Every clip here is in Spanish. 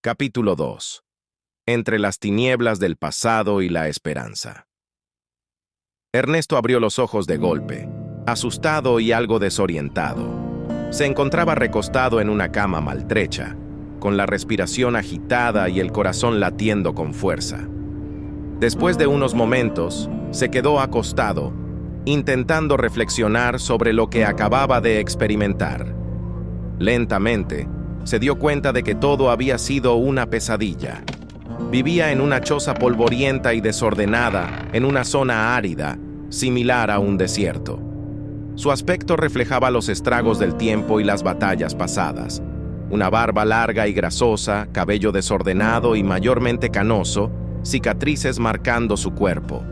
Capítulo 2. Entre las tinieblas del pasado y la esperanza. Ernesto abrió los ojos de golpe, asustado y algo desorientado. Se encontraba recostado en una cama maltrecha, con la respiración agitada y el corazón latiendo con fuerza. Después de unos momentos, se quedó acostado, intentando reflexionar sobre lo que acababa de experimentar. Lentamente, se dio cuenta de que todo había sido una pesadilla. Vivía en una choza polvorienta y desordenada, en una zona árida, similar a un desierto. Su aspecto reflejaba los estragos del tiempo y las batallas pasadas. Una barba larga y grasosa, cabello desordenado y mayormente canoso, cicatrices marcando su cuerpo.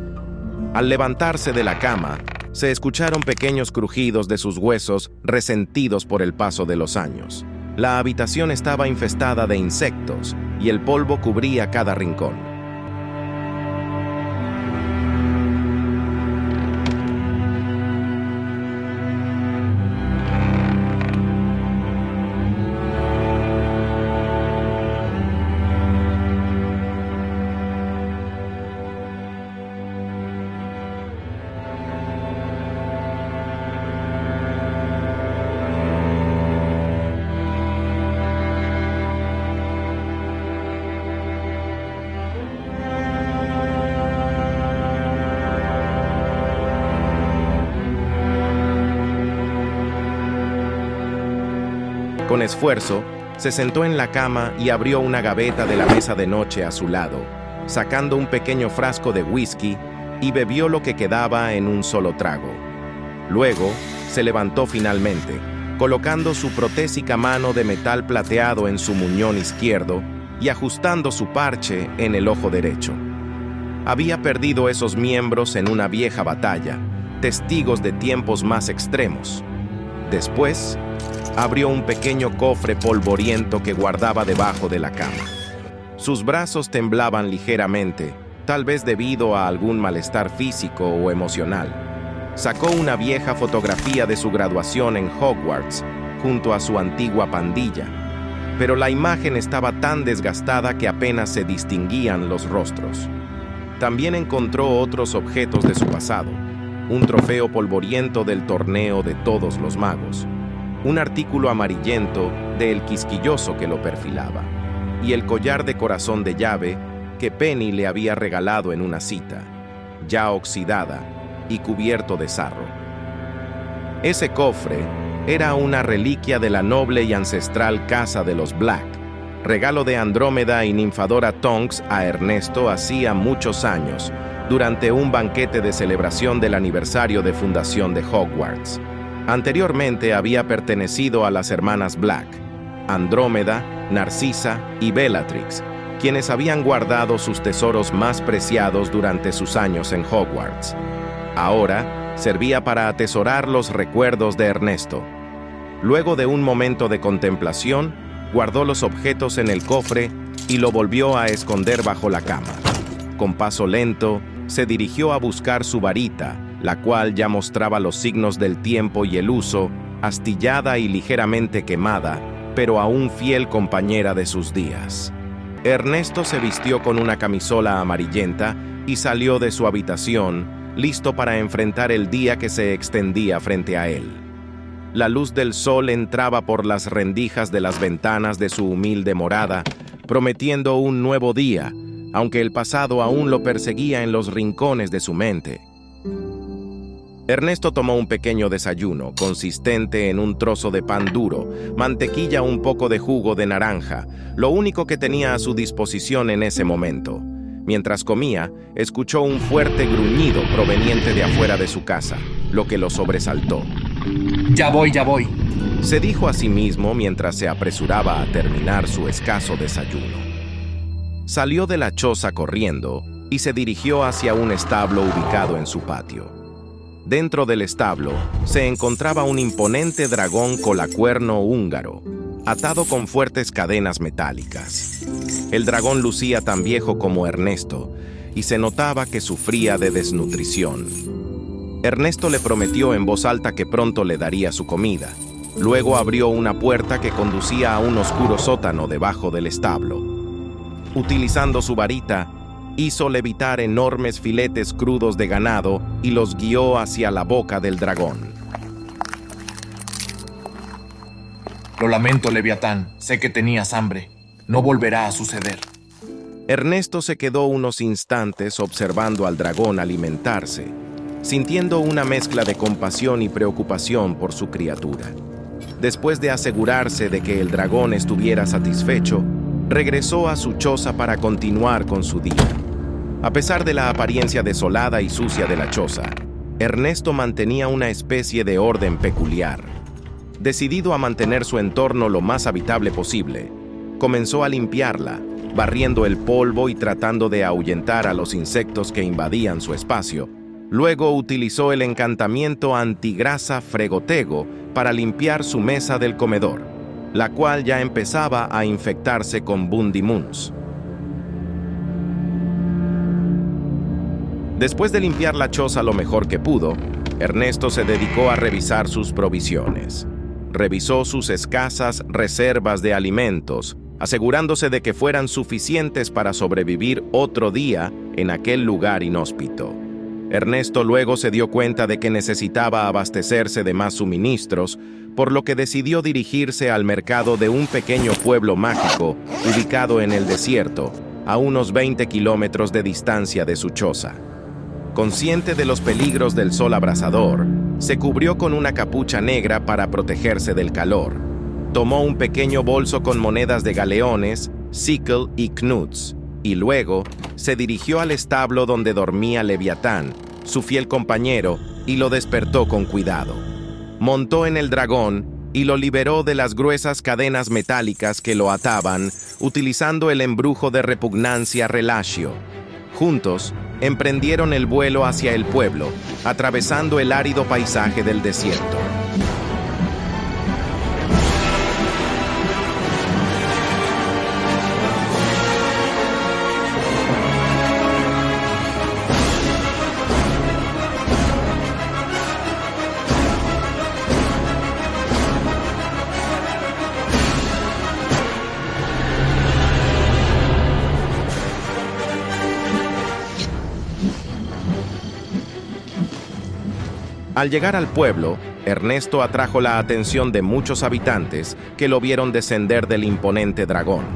Al levantarse de la cama, se escucharon pequeños crujidos de sus huesos resentidos por el paso de los años. La habitación estaba infestada de insectos y el polvo cubría cada rincón. Con esfuerzo, se sentó en la cama y abrió una gaveta de la mesa de noche a su lado, sacando un pequeño frasco de whisky y bebió lo que quedaba en un solo trago. Luego, se levantó finalmente, colocando su protésica mano de metal plateado en su muñón izquierdo y ajustando su parche en el ojo derecho. Había perdido esos miembros en una vieja batalla, testigos de tiempos más extremos. Después, abrió un pequeño cofre polvoriento que guardaba debajo de la cama. Sus brazos temblaban ligeramente, tal vez debido a algún malestar físico o emocional. Sacó una vieja fotografía de su graduación en Hogwarts, junto a su antigua pandilla, pero la imagen estaba tan desgastada que apenas se distinguían los rostros. También encontró otros objetos de su pasado, un trofeo polvoriento del torneo de todos los magos, un artículo amarillento de El Quisquilloso que lo perfilaba, y el collar de corazón de llave que Penny le había regalado en una cita, ya oxidada y cubierto de sarro. Ese cofre era una reliquia de la noble y ancestral casa de los Black, regalo de Andrómeda y Ninfadora Tonks a Ernesto hacía muchos años, durante un banquete de celebración del aniversario de fundación de Hogwarts. Anteriormente había pertenecido a las hermanas Black, Andrómeda, Narcisa y Bellatrix, quienes habían guardado sus tesoros más preciados durante sus años en Hogwarts. Ahora servía para atesorar los recuerdos de Ernesto. Luego de un momento de contemplación, guardó los objetos en el cofre y lo volvió a esconder bajo la cama. Con paso lento, se dirigió a buscar su varita, la cual ya mostraba los signos del tiempo y el uso, astillada y ligeramente quemada, pero aún fiel compañera de sus días. Ernesto se vistió con una camisola amarillenta y salió de su habitación, listo para enfrentar el día que se extendía frente a él. La luz del sol entraba por las rendijas de las ventanas de su humilde morada, prometiendo un nuevo día, aunque el pasado aún lo perseguía en los rincones de su mente. Ernesto tomó un pequeño desayuno, consistente en un trozo de pan duro, mantequilla, un poco de jugo de naranja, lo único que tenía a su disposición en ese momento. Mientras comía, escuchó un fuerte gruñido proveniente de afuera de su casa, lo que lo sobresaltó. Ya voy. Se dijo a sí mismo mientras se apresuraba a terminar su escaso desayuno. Salió de la choza corriendo y se dirigió hacia un establo ubicado en su patio. Dentro del establo se encontraba un imponente dragón colacuerno húngaro, atado con fuertes cadenas metálicas. El dragón lucía tan viejo como Ernesto y se notaba que sufría de desnutrición. Ernesto le prometió en voz alta que pronto le daría su comida. Luego abrió una puerta que conducía a un oscuro sótano debajo del establo. utilizando su varita, hizo levitar enormes filetes crudos de ganado y los guió hacia la boca del dragón. Lo lamento, Leviatán. Sé que tenías hambre. No volverá a suceder. Ernesto se quedó unos instantes observando al dragón alimentarse, sintiendo una mezcla de compasión y preocupación por su criatura. Después de asegurarse de que el dragón estuviera satisfecho, regresó a su choza para continuar con su día. A pesar de la apariencia desolada y sucia de la choza, Ernesto mantenía una especie de orden peculiar. Decidido a mantener su entorno lo más habitable posible, comenzó a limpiarla, barriendo el polvo y tratando de ahuyentar a los insectos que invadían su espacio. Luego utilizó el encantamiento antigrasa Fregotego para limpiar su mesa del comedor, la cual ya empezaba a infectarse con Bundimuns. Después de limpiar la choza lo mejor que pudo, Ernesto se dedicó a revisar sus provisiones. Revisó sus escasas reservas de alimentos, asegurándose de que fueran suficientes para sobrevivir otro día en aquel lugar inhóspito. Ernesto luego se dio cuenta de que necesitaba abastecerse de más suministros, por lo que decidió dirigirse al mercado de un pequeño pueblo mágico ubicado en el desierto, a unos 20 kilómetros de distancia de su choza. Consciente de los peligros del sol abrasador, se cubrió con una capucha negra para protegerse del calor. Tomó un pequeño bolso con monedas de galeones, sickle y knuts, y luego se dirigió al establo donde dormía Leviatán, su fiel compañero, y lo despertó con cuidado. Montó en el dragón y lo liberó de las gruesas cadenas metálicas que lo ataban, utilizando el embrujo de repugnancia Relatio. Juntos, emprendieron el vuelo hacia el pueblo, atravesando el árido paisaje del desierto. Al llegar al pueblo, Ernesto atrajo la atención de muchos habitantes que lo vieron descender del imponente dragón.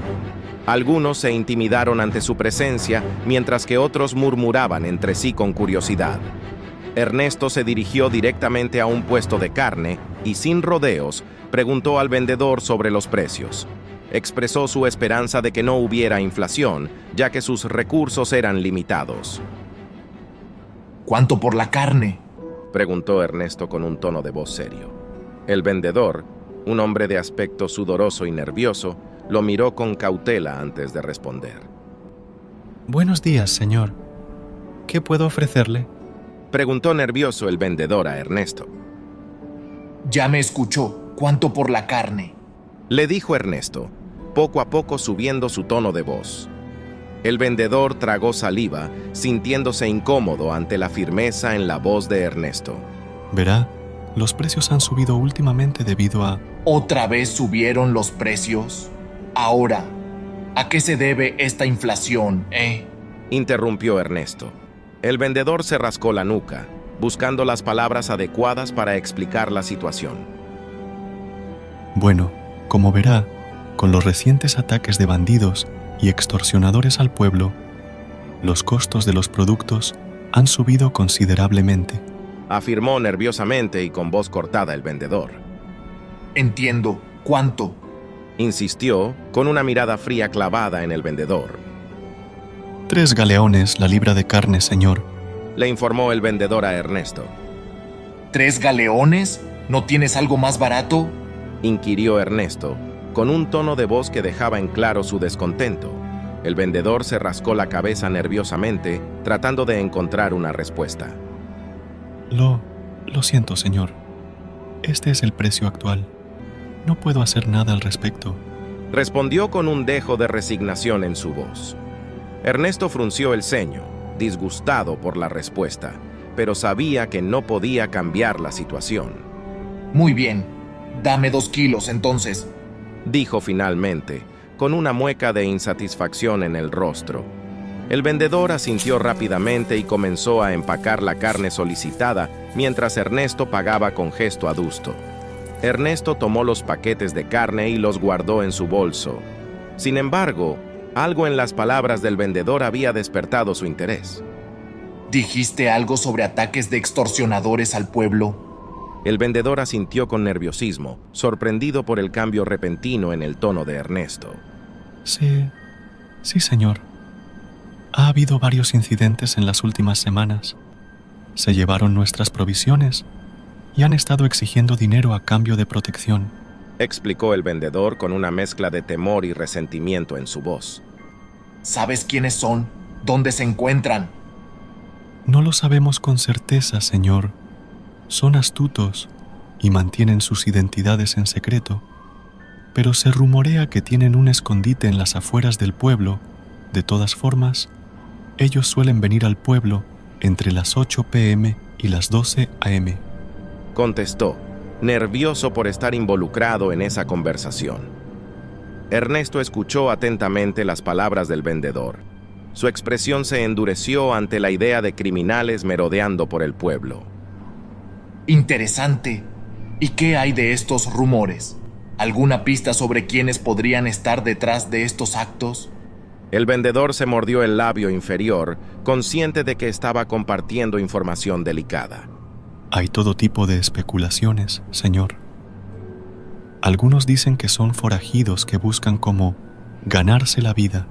Algunos se intimidaron ante su presencia, mientras que otros murmuraban entre sí con curiosidad. Ernesto se dirigió directamente a un puesto de carne y, sin rodeos, preguntó al vendedor sobre los precios. Expresó su esperanza de que no hubiera inflación, ya que sus recursos eran limitados. ¿Cuánto por la carne?, preguntó Ernesto con un tono de voz serio. El vendedor, un hombre de aspecto sudoroso y nervioso, lo miró con cautela antes de responder. Buenos días, señor. ¿Qué puedo ofrecerle?, preguntó nervioso el vendedor a Ernesto. Ya me escuchó. ¿Cuánto por la carne?, le dijo Ernesto, poco a poco subiendo su tono de voz. El vendedor tragó saliva, sintiéndose incómodo ante la firmeza en la voz de Ernesto. Verá, los precios han subido últimamente debido a... ¿Otra vez subieron los precios? Ahora, ¿a qué se debe esta inflación, interrumpió Ernesto. El vendedor se rascó la nuca, buscando las palabras adecuadas para explicar la situación. Bueno, como verá, con los recientes ataques de bandidos y extorsionadores al pueblo, los costos de los productos han subido considerablemente, afirmó nerviosamente y con voz cortada el vendedor. Entiendo. ¿Cuánto?, insistió, con una mirada fría clavada en el vendedor. 3 galeones la libra de carne, señor, le informó el vendedor a Ernesto. ¿3 galeones? ¿No tienes algo más barato?, inquirió Ernesto, con un tono de voz que dejaba en claro su descontento. El vendedor se rascó la cabeza nerviosamente, tratando de encontrar una respuesta. Lo siento, señor. Este es el precio actual. No puedo hacer nada al respecto, respondió con un dejo de resignación en su voz. Ernesto frunció el ceño, disgustado por la respuesta, pero sabía que no podía cambiar la situación. Muy bien, dame 2 kilos entonces, dijo finalmente, con una mueca de insatisfacción en el rostro. El vendedor asintió rápidamente y comenzó a empacar la carne solicitada mientras Ernesto pagaba con gesto adusto. Ernesto tomó los paquetes de carne y los guardó en su bolso. Sin embargo, algo en las palabras del vendedor había despertado su interés. ¿Dijiste algo sobre ataques de extorsionadores al pueblo? El vendedor asintió con nerviosismo, sorprendido por el cambio repentino en el tono de Ernesto. Sí, señor. Ha habido varios incidentes en las últimas semanas. Se llevaron nuestras provisiones y han estado exigiendo dinero a cambio de protección, explicó el vendedor con una mezcla de temor y resentimiento en su voz. ¿Sabes quiénes son? ¿Dónde se encuentran? No lo sabemos con certeza, señor. Son astutos y mantienen sus identidades en secreto, pero se rumorea que tienen un escondite en las afueras del pueblo. De todas formas, ellos suelen venir al pueblo entre las 8 p.m. y las 12 a.m., contestó, nervioso por estar involucrado en esa conversación. Ernesto escuchó atentamente las palabras del vendedor. Su expresión se endureció ante la idea de criminales merodeando por el pueblo. Interesante. ¿Y qué hay de estos rumores? ¿Alguna pista sobre quiénes podrían estar detrás de estos actos? El vendedor se mordió el labio inferior, consciente de que estaba compartiendo información delicada. Hay todo tipo de especulaciones, señor. Algunos dicen que son forajidos que buscan como ganarse la vida.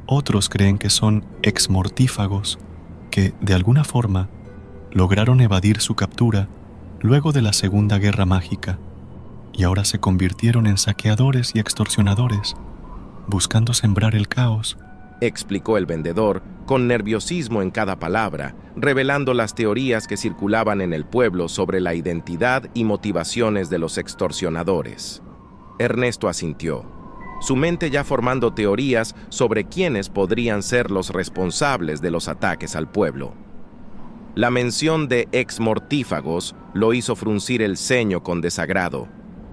Otros creen que son exmortífagos que, de alguna forma, lograron evadir su captura luego de la Segunda Guerra Mágica y ahora se convirtieron en saqueadores y extorsionadores, buscando sembrar el caos, explicó el vendedor, con nerviosismo en cada palabra, revelando las teorías que circulaban en el pueblo sobre la identidad y motivaciones de los extorsionadores. Ernesto asintió, su mente ya formando teorías sobre quiénes podrían ser los responsables de los ataques al pueblo. La mención de exmortífagos lo hizo fruncir el ceño con desagrado,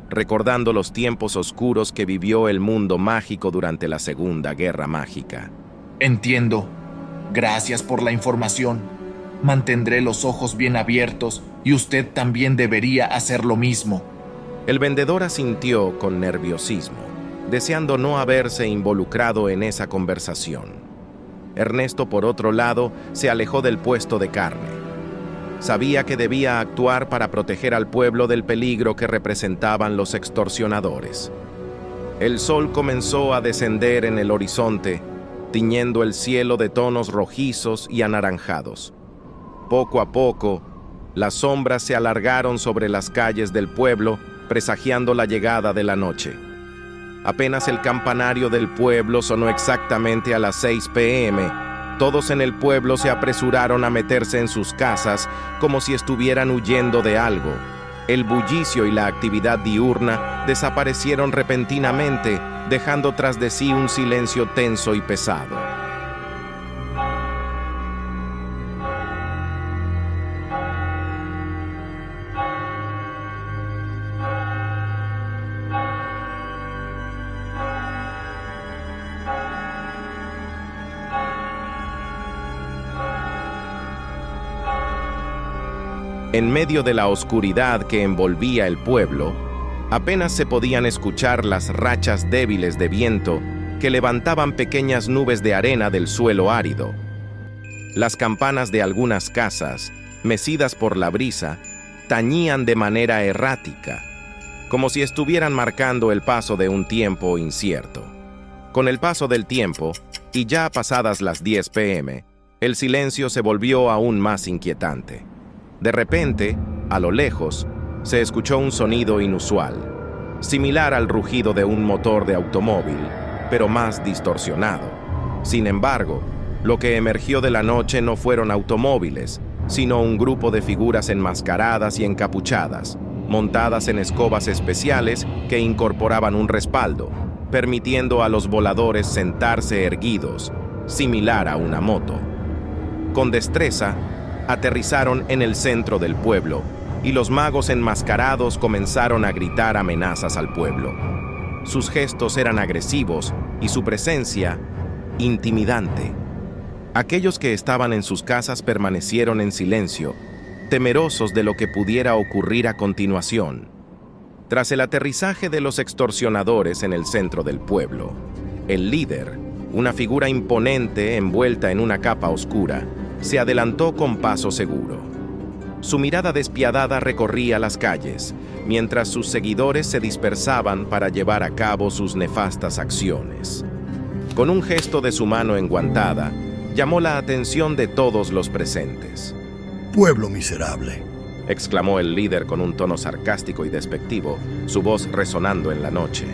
recordando los tiempos oscuros que vivió el mundo mágico durante la Segunda Guerra Mágica. Entiendo. Gracias por la información. Mantendré los ojos bien abiertos y usted también debería hacer lo mismo. El vendedor asintió con nerviosismo, deseando no haberse involucrado en esa conversación. Ernesto, por otro lado, se alejó del puesto de carne. Sabía que debía actuar para proteger al pueblo del peligro que representaban los extorsionadores. El sol comenzó a descender en el horizonte, tiñendo el cielo de tonos rojizos y anaranjados. Poco a poco, las sombras se alargaron sobre las calles del pueblo, presagiando la llegada de la noche. Apenas el campanario del pueblo sonó exactamente a las 6 p.m., todos en el pueblo se apresuraron a meterse en sus casas como si estuvieran huyendo de algo. El bullicio y la actividad diurna desaparecieron repentinamente, dejando tras de sí un silencio tenso y pesado. En medio de la oscuridad que envolvía el pueblo, apenas se podían escuchar las rachas débiles de viento que levantaban pequeñas nubes de arena del suelo árido. Las campanas de algunas casas, mecidas por la brisa, tañían de manera errática, como si estuvieran marcando el paso de un tiempo incierto. Con el paso del tiempo, y ya pasadas las 10 p.m., el silencio se volvió aún más inquietante. De repente, a lo lejos, se escuchó un sonido inusual, similar al rugido de un motor de automóvil, pero más distorsionado. Sin embargo, lo que emergió de la noche no fueron automóviles, sino un grupo de figuras enmascaradas y encapuchadas, montadas en escobas especiales que incorporaban un respaldo, permitiendo a los voladores sentarse erguidos, similar a una moto. Con destreza, aterrizaron en el centro del pueblo, y los magos enmascarados comenzaron a gritar amenazas al pueblo. Sus gestos eran agresivos y su presencia intimidante. Aquellos que estaban en sus casas permanecieron en silencio, temerosos de lo que pudiera ocurrir a continuación. Tras el aterrizaje de los extorsionadores en el centro del pueblo, el líder, una figura imponente envuelta en una capa oscura, se adelantó con paso seguro. Su mirada despiadada recorría las calles, mientras sus seguidores se dispersaban para llevar a cabo sus nefastas acciones. Con un gesto de su mano enguantada, llamó la atención de todos los presentes. «Pueblo miserable», exclamó el líder con un tono sarcástico y despectivo, su voz resonando en la noche.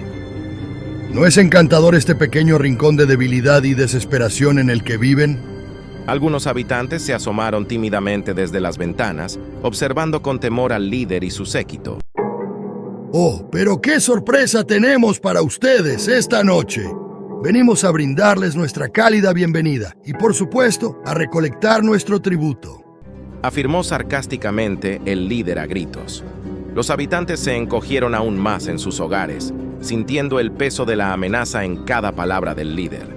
¿no es encantador este pequeño rincón de debilidad y desesperación en el que viven? Algunos habitantes se asomaron tímidamente desde las ventanas, observando con temor al líder y su séquito. «Oh, pero qué sorpresa tenemos para ustedes esta noche. Venimos a brindarles nuestra cálida bienvenida y, por supuesto, a recolectar nuestro tributo», afirmó sarcásticamente el líder a gritos. Los habitantes se encogieron aún más en sus hogares, sintiendo el peso de la amenaza en cada palabra del líder.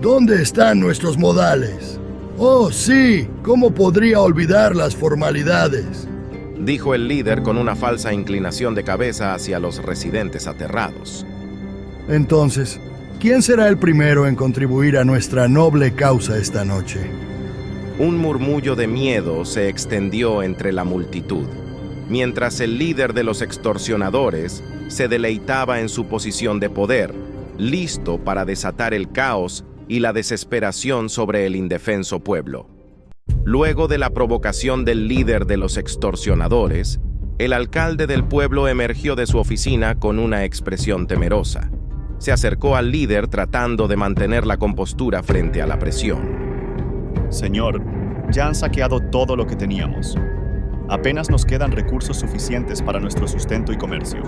«¿Dónde están nuestros modales? Oh, sí, ¿cómo podría olvidar las formalidades?», dijo el líder con una falsa inclinación de cabeza hacia los residentes aterrados. «Entonces, ¿quién será el primero en contribuir a nuestra noble causa esta noche?». Un murmullo de miedo se extendió entre la multitud, mientras el líder de los extorsionadores se deleitaba en su posición de poder, listo para desatar el caos y la desesperación sobre el indefenso pueblo. Luego de la provocación del líder de los extorsionadores, el alcalde del pueblo emergió de su oficina con una expresión temerosa. Se acercó al líder tratando de mantener la compostura frente a la presión. Señor, ya han saqueado todo lo que teníamos. Apenas nos quedan recursos suficientes para nuestro sustento y comercio.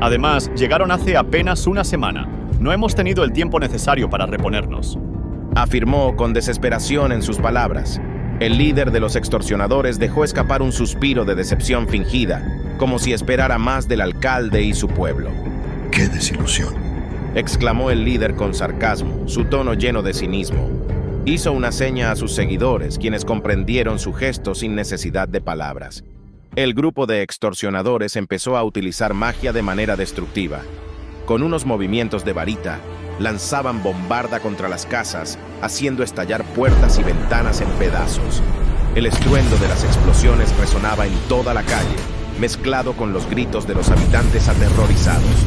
Además, llegaron hace apenas una semana. No hemos tenido el tiempo necesario para reponernos», afirmó con desesperación en sus palabras. El líder de los extorsionadores dejó escapar un suspiro de decepción fingida, como si esperara más del alcalde y su pueblo. «¡Qué desilusión!», exclamó el líder con sarcasmo, su tono lleno de cinismo. Hizo una seña a sus seguidores, quienes comprendieron su gesto sin necesidad de palabras. El grupo de extorsionadores empezó a utilizar magia de manera destructiva. Con unos movimientos de varita, lanzaban bombarda contra las casas, haciendo estallar puertas y ventanas en pedazos. El estruendo de las explosiones resonaba en toda la calle, mezclado con los gritos de los habitantes aterrorizados.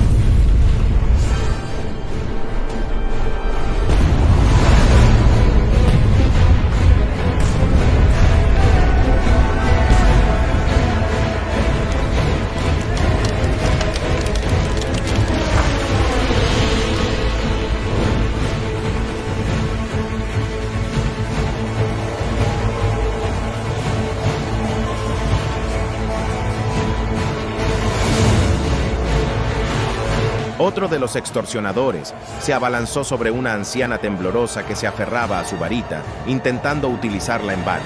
Otro de los extorsionadores se abalanzó sobre una anciana temblorosa que se aferraba a su varita, intentando utilizarla en vano.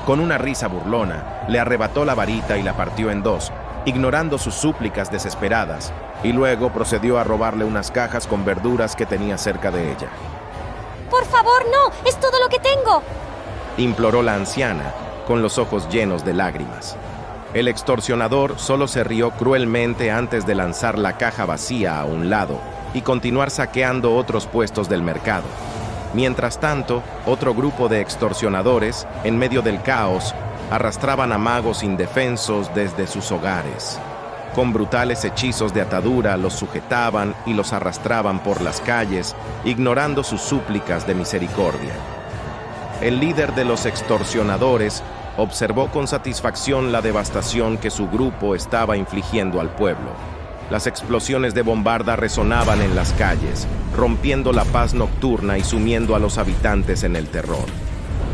Con una risa burlona, le arrebató la varita y la partió en dos, ignorando sus súplicas desesperadas, y luego procedió a robarle unas cajas con verduras que tenía cerca de ella. «Por favor, no, es todo lo que tengo», imploró la anciana, con los ojos llenos de lágrimas. El extorsionador solo se rió cruelmente antes de lanzar la caja vacía a un lado y continuar saqueando otros puestos del mercado. Mientras tanto, otro grupo de extorsionadores, en medio del caos, arrastraban a magos indefensos desde sus hogares. Con brutales hechizos de atadura los sujetaban y los arrastraban por las calles, ignorando sus súplicas de misericordia. El líder de los extorsionadores observó con satisfacción la devastación que su grupo estaba infligiendo al pueblo. Las explosiones de bombarda resonaban en las calles, rompiendo la paz nocturna y sumiendo a los habitantes en el terror.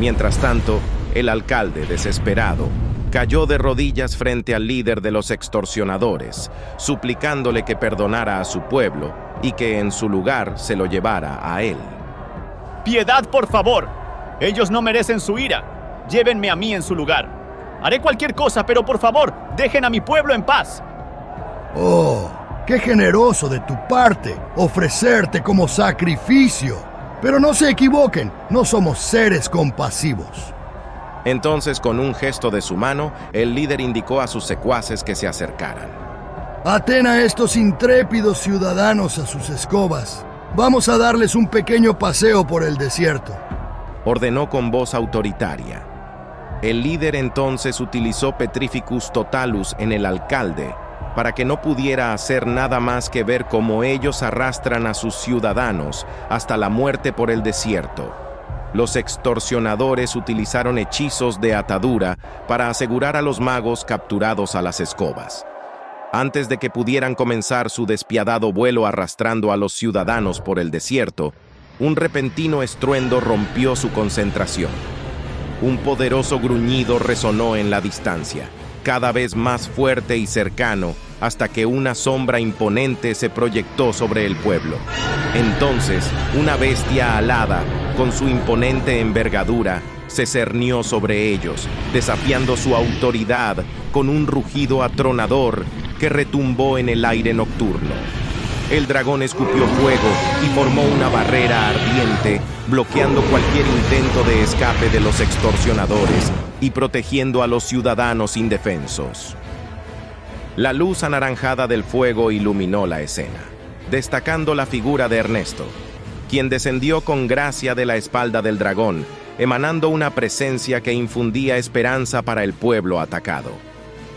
Mientras tanto, el alcalde, desesperado, cayó de rodillas frente al líder de los extorsionadores, suplicándole que perdonara a su pueblo y que en su lugar se lo llevara a él. «¡Piedad, por favor! Ellos no merecen su ira. Llévenme a mí en su lugar. Haré cualquier cosa, pero por favor, dejen a mi pueblo en paz». «Oh, Qué generoso de tu parte ofrecerte como sacrificio. Pero no se equivoquen, no somos seres compasivos. Entonces, con un gesto de su mano, el líder indicó a sus secuaces que se acercaran. Aten a estos intrépidos ciudadanos a sus escobas. Vamos a darles un pequeño paseo por el desierto. Ordenó con voz autoritaria. El líder entonces utilizó Petrificus Totalus en el alcalde para que no pudiera hacer nada más que ver cómo ellos arrastran a sus ciudadanos hasta la muerte por el desierto. Los extorsionadores utilizaron hechizos de atadura para asegurar a los magos capturados a las escobas. Antes de que pudieran comenzar su despiadado vuelo arrastrando a los ciudadanos por el desierto, un repentino estruendo rompió su concentración. Un poderoso gruñido resonó en la distancia, cada vez más fuerte y cercano, hasta que una sombra imponente se proyectó sobre el pueblo. Entonces, una bestia alada, con su imponente envergadura, se cernió sobre ellos, desafiando su autoridad con un rugido atronador que retumbó en el aire nocturno. El dragón escupió fuego y formó una barrera ardiente, bloqueando cualquier intento de escape de los extorsionadores y protegiendo a los ciudadanos indefensos. La luz anaranjada del fuego iluminó la escena, destacando la figura de Ernesto, quien descendió con gracia de la espalda del dragón, emanando una presencia que infundía esperanza para el pueblo atacado.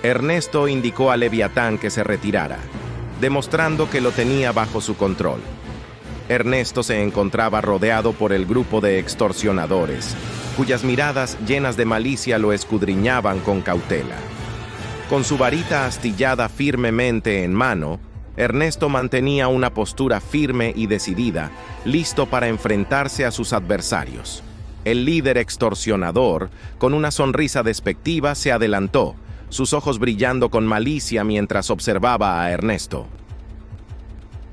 Ernesto indicó a Leviatán que se retirara, demostrando que lo tenía bajo su control. Ernesto se encontraba rodeado por el grupo de extorsionadores, cuyas miradas llenas de malicia lo escudriñaban con cautela. Con su varita astillada firmemente en mano, Ernesto mantenía una postura firme y decidida, listo para enfrentarse a sus adversarios. El líder extorsionador, con una sonrisa despectiva, se adelantó, sus ojos brillando con malicia mientras observaba a Ernesto.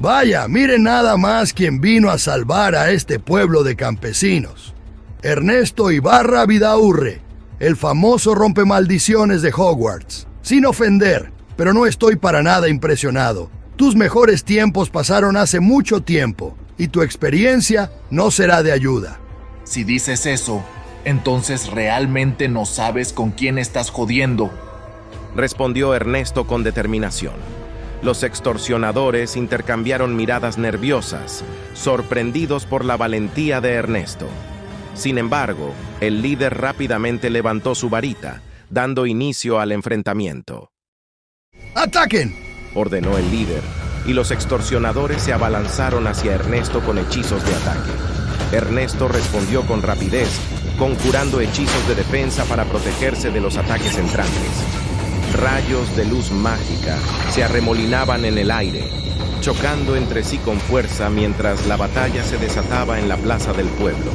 Vaya, miren nada más quién vino a salvar a este pueblo de campesinos. Ernesto Ibarra Vidaurre, el famoso rompemaldiciones de Hogwarts. Sin ofender, pero no estoy para nada impresionado. Tus mejores tiempos pasaron hace mucho tiempo, y tu experiencia no será de ayuda. Si dices eso, entonces realmente no sabes con quién estás jodiendo, respondió Ernesto con determinación. Los extorsionadores intercambiaron miradas nerviosas, sorprendidos por la valentía de Ernesto. Sin embargo, el líder rápidamente levantó su varita, dando inicio al enfrentamiento. ¡Ataquen!, ordenó el líder, y los extorsionadores se abalanzaron hacia Ernesto con hechizos de ataque. Ernesto respondió con rapidez, conjurando hechizos de defensa para protegerse de los ataques entrantes. Rayos de luz mágica se arremolinaban en el aire, chocando entre sí con fuerza mientras la batalla se desataba en la plaza del pueblo.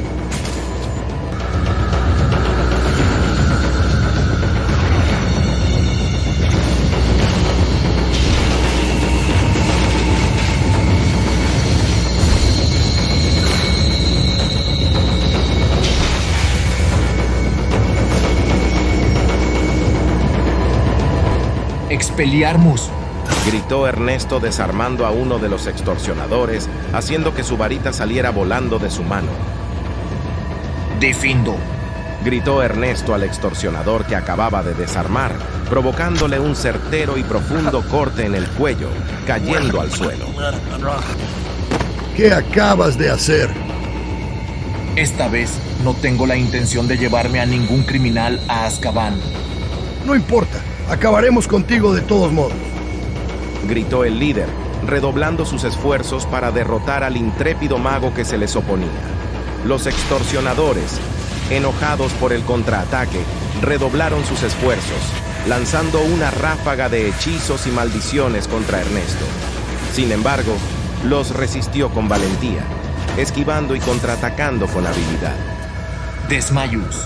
¡Expelliarmus!, gritó Ernesto desarmando a uno de los extorsionadores, haciendo que su varita saliera volando de su mano. ¡Defindo!, gritó Ernesto al extorsionador que acababa de desarmar, provocándole un certero y profundo corte en el cuello, cayendo al suelo. ¿Qué acabas de hacer? Esta vez no tengo la intención de llevarme a ningún criminal a Azkaban. No importa, acabaremos contigo de todos modos, gritó el líder, redoblando sus esfuerzos para derrotar al intrépido mago que se les oponía. Los extorsionadores, enojados por el contraataque, redoblaron sus esfuerzos, lanzando una ráfaga de hechizos y maldiciones contra Ernesto. Sin embargo, los resistió con valentía, esquivando y contraatacando con habilidad. ¡Desmayus!,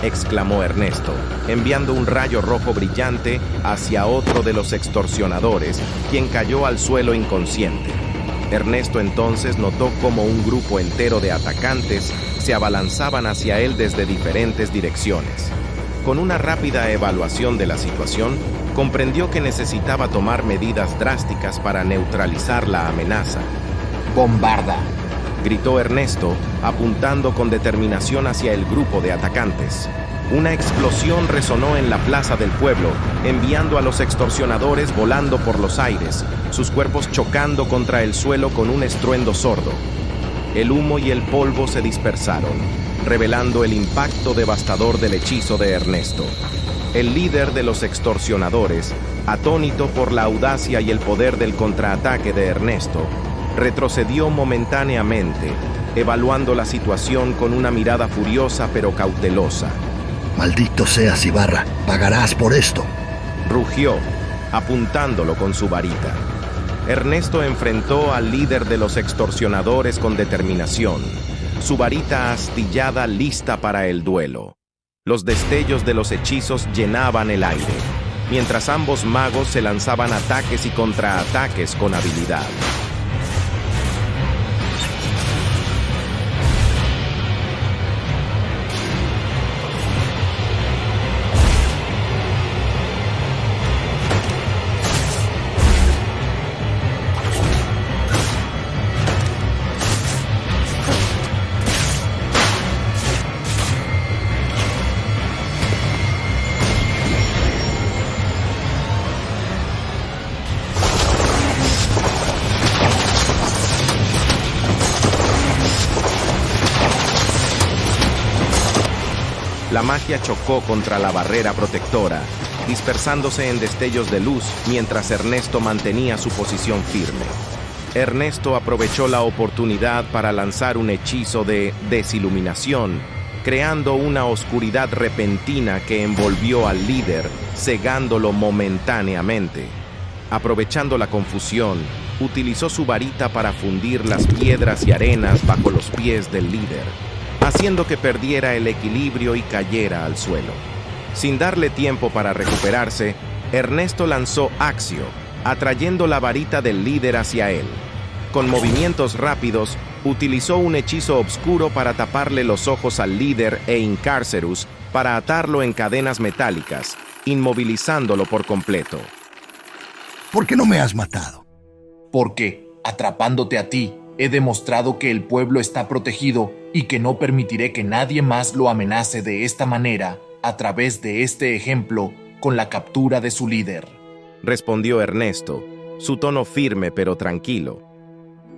exclamó Ernesto, enviando un rayo rojo brillante hacia otro de los extorsionadores, quien cayó al suelo inconsciente. Ernesto entonces notó cómo un grupo entero de atacantes se abalanzaban hacia él desde diferentes direcciones. Con una rápida evaluación de la situación, comprendió que necesitaba tomar medidas drásticas para neutralizar la amenaza. ¡Bombarda!, gritó Ernesto, apuntando con determinación hacia el grupo de atacantes. Una explosión resonó en la plaza del pueblo, enviando a los extorsionadores volando por los aires, sus cuerpos chocando contra el suelo con un estruendo sordo. El humo y el polvo se dispersaron, revelando el impacto devastador del hechizo de Ernesto. El líder de los extorsionadores, atónito por la audacia y el poder del contraataque de Ernesto, retrocedió momentáneamente, evaluando la situación con una mirada furiosa pero cautelosa. Maldito seas, Ibarra, pagarás por esto. Rugió, apuntándolo con su varita. Ernesto enfrentó al líder de los extorsionadores con determinación, su varita astillada lista para el duelo. Los destellos de los hechizos llenaban el aire, mientras ambos magos se lanzaban ataques y contraataques con habilidad. La magia chocó contra la barrera protectora, dispersándose en destellos de luz mientras Ernesto mantenía su posición firme. Ernesto aprovechó la oportunidad para lanzar un hechizo de desiluminación, creando una oscuridad repentina que envolvió al líder, cegándolo momentáneamente. Aprovechando la confusión, utilizó su varita para fundir las piedras y arenas bajo los pies del líder, haciendo que perdiera el equilibrio y cayera al suelo. Sin darle tiempo para recuperarse, Ernesto lanzó Accio, atrayendo la varita del líder hacia él. Con movimientos rápidos, utilizó un hechizo oscuro para taparle los ojos al líder e Incarcerus para atarlo en cadenas metálicas, inmovilizándolo por completo. ¿Por qué no me has matado? Porque, atrapándote a ti, he demostrado que el pueblo está protegido y que no permitiré que nadie más lo amenace de esta manera, a través de este ejemplo, con la captura de su líder. Respondió Ernesto, su tono firme pero tranquilo.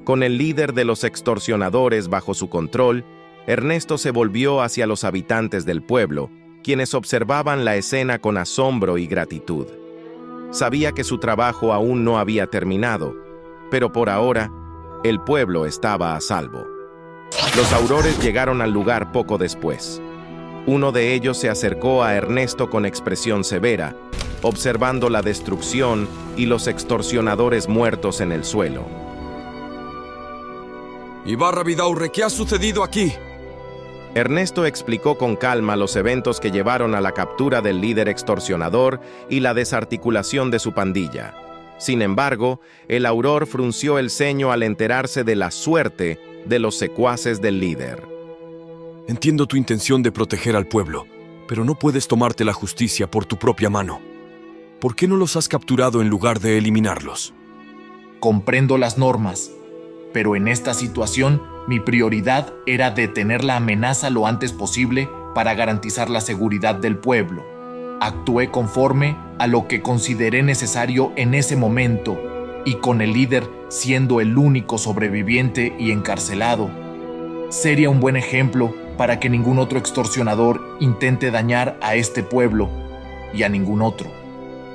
Con el líder de los extorsionadores bajo su control, Ernesto se volvió hacia los habitantes del pueblo, quienes observaban la escena con asombro y gratitud. Sabía que su trabajo aún no había terminado, pero por ahora, el pueblo estaba a salvo. Los aurores llegaron al lugar poco después. Uno de ellos se acercó a Ernesto con expresión severa, observando la destrucción y los extorsionadores muertos en el suelo. Ibarra Vidaurre, ¿qué ha sucedido aquí? Ernesto explicó con calma los eventos que llevaron a la captura del líder extorsionador y la desarticulación de su pandilla. Sin embargo, el auror frunció el ceño al enterarse de la suerte de los secuaces del líder. Entiendo tu intención de proteger al pueblo, pero no puedes tomarte la justicia por tu propia mano. ¿Por qué no los has capturado en lugar de eliminarlos? Comprendo las normas, pero en esta situación mi prioridad era detener la amenaza lo antes posible para garantizar la seguridad del pueblo. Actué conforme a lo que consideré necesario en ese momento, y con el líder siendo el único sobreviviente y encarcelado. Sería un buen ejemplo para que ningún otro extorsionador intente dañar a este pueblo y a ningún otro.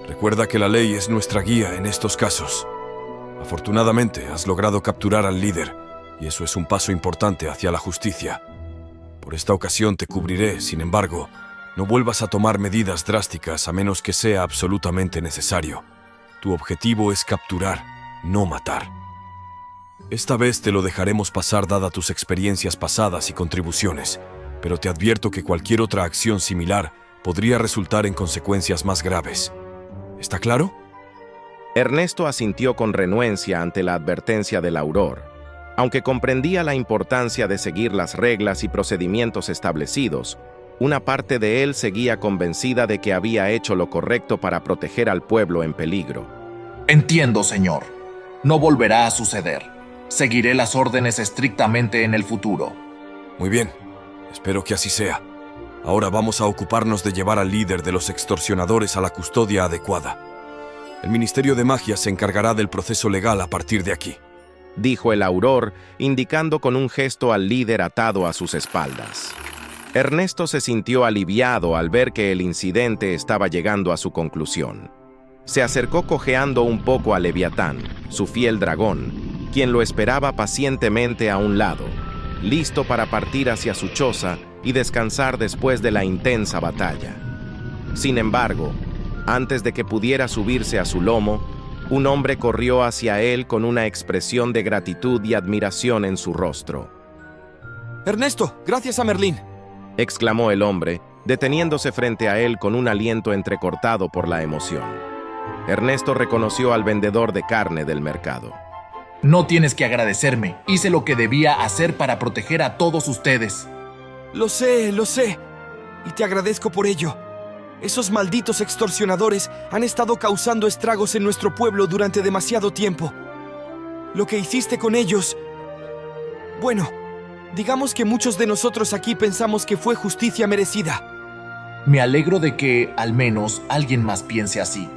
Recuerda que la ley es nuestra guía en estos casos. Afortunadamente, has logrado capturar al líder, y eso es un paso importante hacia la justicia. Por esta ocasión te cubriré, sin embargo, no vuelvas a tomar medidas drásticas a menos que sea absolutamente necesario. Tu objetivo es capturar, no matar. Esta vez te lo dejaremos pasar dada tus experiencias pasadas y contribuciones, pero te advierto que cualquier otra acción similar podría resultar en consecuencias más graves. ¿Está claro? Ernesto asintió con renuencia ante la advertencia del auror. Aunque comprendía la importancia de seguir las reglas y procedimientos establecidos, Una parte de él seguía convencida de que había hecho lo correcto para proteger al pueblo en peligro. Entiendo, señor. No volverá a suceder. Seguiré las órdenes estrictamente en el futuro. Muy bien, espero que así sea. Ahora vamos a ocuparnos de llevar al líder de los extorsionadores a la custodia adecuada. El Ministerio de Magia se encargará del proceso legal a partir de aquí, dijo el auror, indicando con un gesto al líder atado a sus espaldas. Ernesto se sintió aliviado al ver que el incidente estaba llegando a su conclusión. Se acercó cojeando un poco a Leviatán, su fiel dragón, quien lo esperaba pacientemente a un lado, listo para partir hacia su choza y descansar después de la intensa batalla. Sin embargo, antes de que pudiera subirse a su lomo, un hombre corrió hacia él con una expresión de gratitud y admiración en su rostro. «Ernesto, gracias a Merlín», exclamó el hombre, deteniéndose frente a él con un aliento entrecortado por la emoción. Ernesto reconoció al vendedor de carne del mercado. No tienes que agradecerme. Hice lo que debía hacer para proteger a todos ustedes. Lo sé, y te agradezco por ello. Esos malditos extorsionadores han estado causando estragos en nuestro pueblo durante demasiado tiempo. Lo que hiciste con ellos... Bueno, digamos que muchos de nosotros aquí pensamos que fue justicia merecida. Me alegro de que, al menos, alguien más piense así.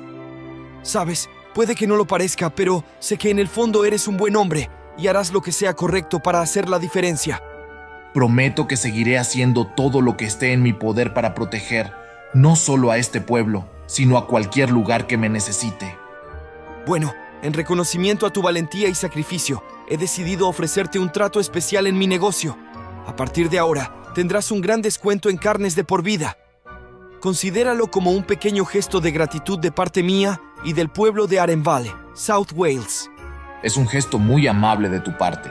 Sabes, puede que no lo parezca, pero sé que en el fondo eres un buen hombre y harás lo que sea correcto para hacer la diferencia. Prometo que seguiré haciendo todo lo que esté en mi poder para proteger, no solo a este pueblo, sino a cualquier lugar que me necesite. Bueno, en reconocimiento a tu valentía y sacrificio, he decidido ofrecerte un trato especial en mi negocio. A partir de ahora, tendrás un gran descuento en carnes de por vida. Considéralo como un pequeño gesto de gratitud de parte mía y del pueblo de Arenvale, South Wales. Es un gesto muy amable de tu parte.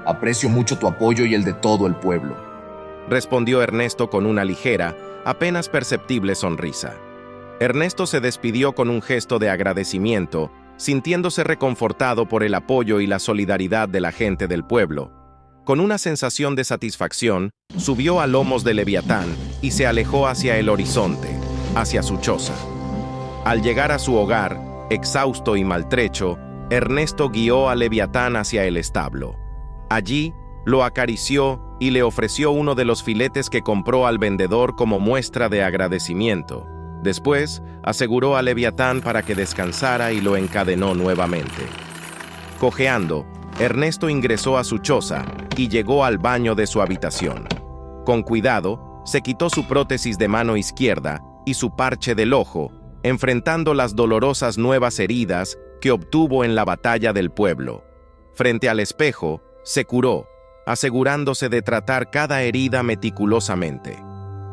Aprecio mucho tu apoyo y el de todo el pueblo, respondió Ernesto con una ligera, apenas perceptible sonrisa. Ernesto se despidió con un gesto de agradecimiento, sintiéndose reconfortado por el apoyo y la solidaridad de la gente del pueblo. Con una sensación de satisfacción, subió a lomos de Leviatán y se alejó hacia el horizonte, hacia su choza. Al llegar a su hogar, exhausto y maltrecho, Ernesto guió a Leviatán hacia el establo. Allí, lo acarició y le ofreció uno de los filetes que compró al vendedor como muestra de agradecimiento. Después, aseguró a Leviatán para que descansara y lo encadenó nuevamente. Cojeando, Ernesto ingresó a su choza y llegó al baño de su habitación. Con cuidado, se quitó su prótesis de mano izquierda y su parche del ojo, enfrentando las dolorosas nuevas heridas que obtuvo en la batalla del pueblo. Frente al espejo, se curó, asegurándose de tratar cada herida meticulosamente.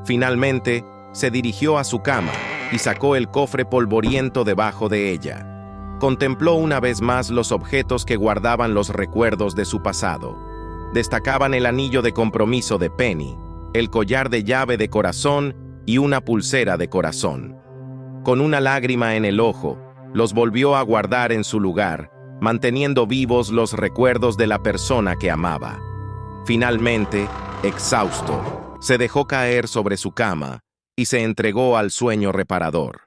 Finalmente, se dirigió a su cama y sacó el cofre polvoriento debajo de ella. Contempló una vez más los objetos que guardaban los recuerdos de su pasado. Destacaban el anillo de compromiso de Penny, el collar de llave de corazón y una pulsera de corazón. Con una lágrima en el ojo, los volvió a guardar en su lugar, manteniendo vivos los recuerdos de la persona que amaba. Finalmente, exhausto, se dejó caer sobre su cama y se entregó al sueño reparador.